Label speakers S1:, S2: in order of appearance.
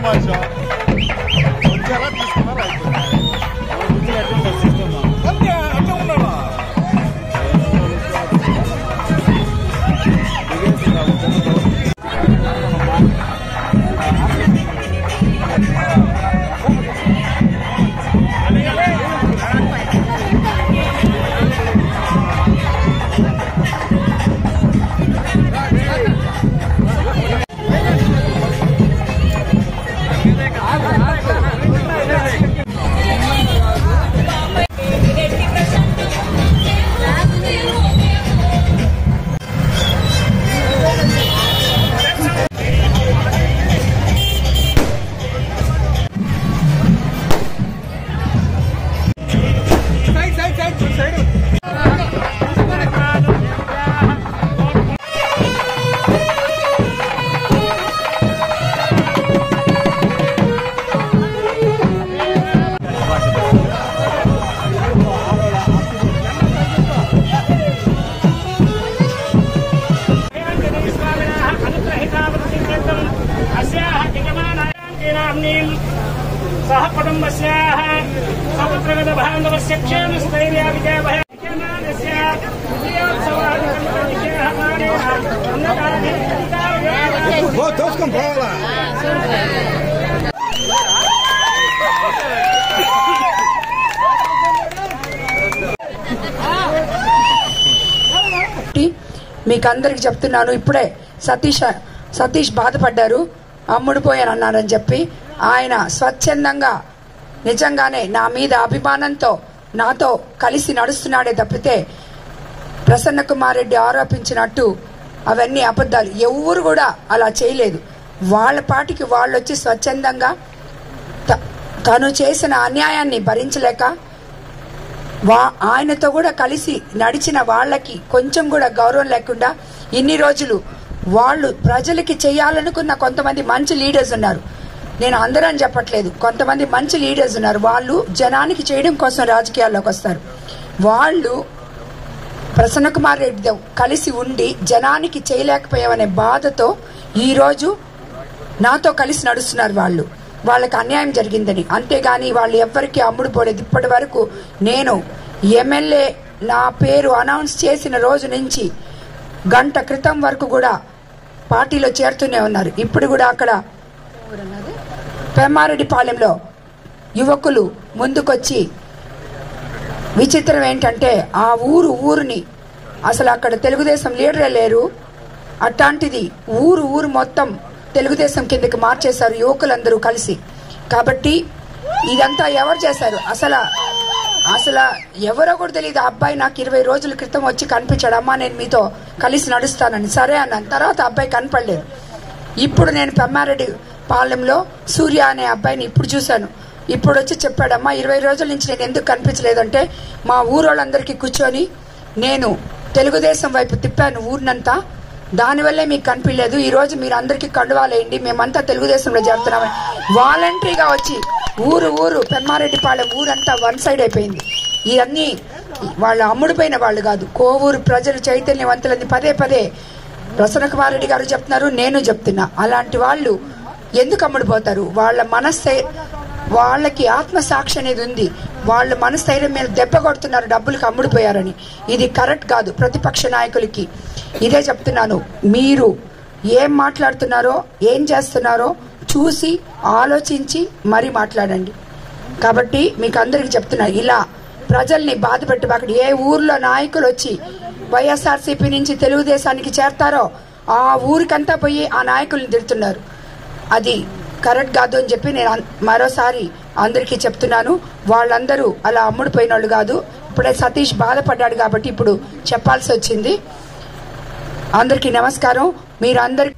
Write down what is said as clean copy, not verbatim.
S1: తమాషా వచ్చారా తీసుకున్నారా అంతే అట్లా ఉన్నారా
S2: सह कुटुंबस्याः सपुत्रगत बान्धवस्य क्षेमस्थैर्य विजयभय
S3: మీకందరికి చెప్తున్నాను. ఇప్పుడే సతీష్ బాధపడ్డారు, అమ్ముడు పోయానన్నారని చెప్పి. ఆయన స్వచ్ఛందంగా నిజంగానే నా మీద అభిమానంతో నాతో కలిసి నడుస్తున్నాడే తప్పితే ప్రసన్న కుమార్ రెడ్డి ఆరోపించినట్టు అవన్నీ అబద్ధాలు. ఎవరు కూడా అలా చేయలేదు. వాళ్ళ పాటికి వాళ్ళు వచ్చి స్వచ్ఛందంగా తను చేసిన అన్యాయాన్ని భరించలేక ఆయనతో కూడా కలిసి నడిచిన వాళ్ళకి కొంచెం కూడా గౌరవం లేకుండా ఇన్ని రోజులు వాళ్ళు ప్రజలకి చేయాలనుకున్న కొంతమంది మంచి లీడర్స్ ఉన్నారు. నేను అందరని చెప్పట్లేదు, కొంతమంది మంచి లీడర్స్ ఉన్నారు. వాళ్ళు జనానికి చేయడం కోసం రాజకీయాల్లోకి వస్తారు. వాళ్ళు ప్రసన్న కుమార్ రెడ్డితో కలిసి ఉండి జనానికి చేయలేకపోయామనే బాధతో ఈరోజు నాతో కలిసి నడుస్తున్నారు. వాళ్ళకి అన్యాయం జరిగిందని. అంతేగాని వాళ్ళు ఎవ్వరికి అమ్ముడు పోలేదు. ఇప్పటి వరకు నేను ఎమ్మెల్యే నా పేరు అనౌన్స్ చేసిన రోజు నుంచి గంట క్రితం వరకు కూడా పార్టీలో చేరుతూనే ఉన్నారు. ఇప్పుడు కూడా అక్కడ పెమ్మారెడ్డిపాలెంలో యువకులు ముందుకొచ్చి, విచిత్రం ఏంటంటే ఆ ఊరుని అసలు అక్కడ తెలుగుదేశం లీడరే లేరు. అట్లాంటిది ఊరు మొత్తం తెలుగుదేశం కిందకి మార్చేశారు యువకులందరూ కలిసి. కాబట్టి ఇదంతా ఎవరు చేశారు? అసలు ఎవరో కూడా తెలియదు. ఆ అబ్బాయి నాకు 20 రోజుల క్రితం వచ్చి కనిపించాడు, అమ్మా నేను మీతో కలిసి నడుస్తానని. సరే అన్నాను. తర్వాత అబ్బాయి కనపడలేదు. ఇప్పుడు నేను పెమ్మారెడ్డి పాలెంలో సూర్య అనే అబ్బాయిని ఇప్పుడు చూశాను. ఇప్పుడు వచ్చి చెప్పాడమ్మా 20 రోజుల నుంచి నేను ఎందుకు కనిపించలేదంటే మా ఊరోళ్ళందరికీ కూర్చొని నేను తెలుగుదేశం వైపు తిప్పాను ఊరినంతా, దానివల్లే మీకు కనిపించలేదు. ఈరోజు మీరు అందరికీ కండువాలేయండి, మేమంతా తెలుగుదేశంలో చేరుతున్నామని వాలంటరీగా వచ్చి ఊరు పెమ్మారెడ్డిపాలెం ఊరంతా వన్ సైడ్ అయిపోయింది. ఇవన్నీ వాళ్ళు అమ్ముడుపోయిన వాళ్ళు కాదు, కోవూరు ప్రజలు చైతన్యవంతులని పదే ప్రసన్న కుమార్ రెడ్డి గారు చెప్తున్నారు, నేను చెప్తున్నా. అలాంటి వాళ్ళు ఎందుకు అమ్ముడుపోతారు? వాళ్ళకి ఆత్మసాక్షి అనేది ఉంది. వాళ్ళ మనస్థైర్యం మీద దెబ్బ కొడుతున్నారు డబ్బులకు అమ్ముడుపోయారని. ఇది కరెక్ట్ కాదు. ప్రతిపక్ష నాయకులకి ఇదే చెప్తున్నాను, మీరు ఏం మాట్లాడుతున్నారో ఏం చేస్తున్నారో చూసి ఆలోచించి మరీ మాట్లాడండి. కాబట్టి మీకు అందరికి చెప్తున్నా, ఇలా ప్రజల్ని బాధ పెట్టబాకండి. ఏ ఊర్లో నాయకులు వచ్చి వైఎస్ఆర్సీపీ నుంచి తెలుగుదేశానికి చేరతారో ఆ ఊరికంతా పోయి ఆ నాయకుల్ని తిడుతున్నారు. అది కరెక్ట్ కాదు అని చెప్పి నేను మరోసారి అందరికీ చెప్తున్నాను. వాళ్ళందరూ అలా అమ్ముడుపోయిన వాళ్ళు కాదు. ఇప్పుడే సతీష్ బాధపడ్డాడు కాబట్టి ఇప్పుడు చెప్పాల్సి వచ్చింది. అందరికీ నమస్కారం. మీరందరికీ